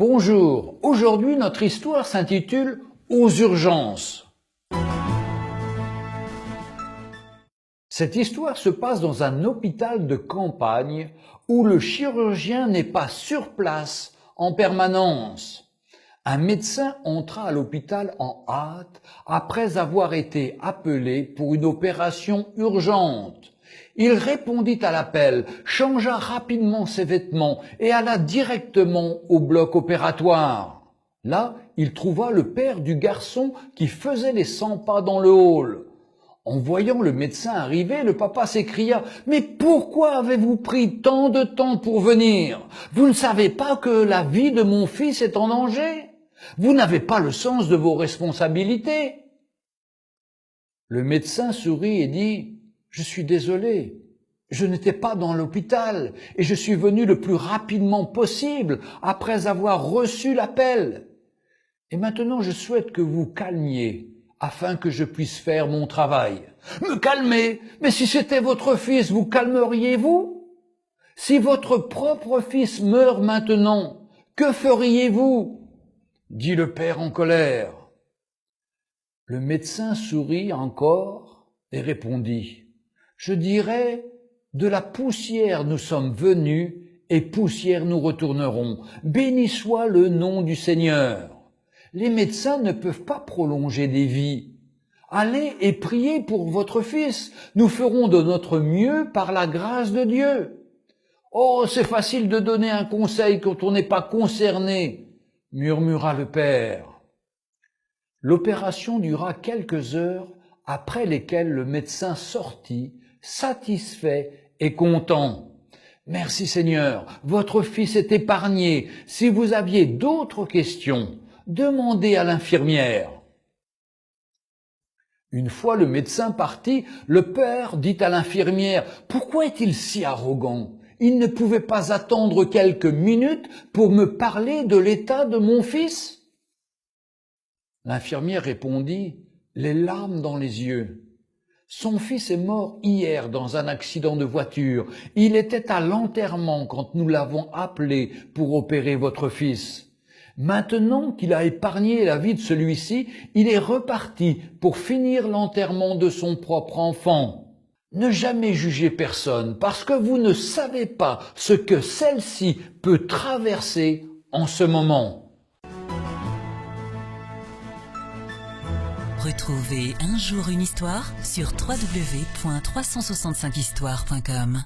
Bonjour, aujourd'hui notre histoire s'intitule « Aux urgences ». Cette histoire se passe dans un hôpital de campagne où le chirurgien n'est pas sur place en permanence. Un médecin entra à l'hôpital en hâte après avoir été appelé pour une opération urgente. Il répondit à l'appel, changea rapidement ses vêtements et alla directement au bloc opératoire. Là, il trouva le père du garçon qui faisait les 100 pas dans le hall. En voyant le médecin arriver, le papa s'écria « Mais pourquoi avez-vous pris tant de temps pour venir? Vous ne savez pas que la vie de mon fils est en danger? Vous n'avez pas le sens de vos responsabilités ?» Le médecin sourit et dit « Je suis désolé, je n'étais pas dans l'hôpital et je suis venu le plus rapidement possible après avoir reçu l'appel. Et maintenant je souhaite que vous calmiez afin que je puisse faire mon travail. » « Me calmer? Mais si c'était votre fils, vous calmeriez-vous? Si votre propre fils meurt maintenant, que feriez-vous? » dit le père en colère. Le médecin sourit encore et répondit « Je dirais, de la poussière nous sommes venus et poussière nous retournerons. Béni soit le nom du Seigneur. Les médecins ne peuvent pas prolonger des vies. Allez et priez pour votre fils. Nous ferons de notre mieux par la grâce de Dieu. » « Oh, c'est facile de donner un conseil quand on n'est pas concerné, » murmura le père. L'opération dura quelques heures, après lesquelles le médecin sortit, satisfait et content. « Merci Seigneur, votre fils est épargné. Si vous aviez d'autres questions, demandez à l'infirmière. » Une fois le médecin parti, le père dit à l'infirmière « Pourquoi est-il si arrogant ? Il ne pouvait pas attendre quelques minutes pour me parler de l'état de mon fils ?» L'infirmière répondit, les larmes dans les yeux. « Son fils est mort hier dans un accident de voiture. Il était à l'enterrement quand nous l'avons appelé pour opérer votre fils. Maintenant qu'il a épargné la vie de celui-ci, il est reparti pour finir l'enterrement de son propre enfant. Ne jamais jugez personne parce que vous ne savez pas ce que celle-ci peut traverser en ce moment. » Retrouvez Un jour une histoire sur www.365histoire.com.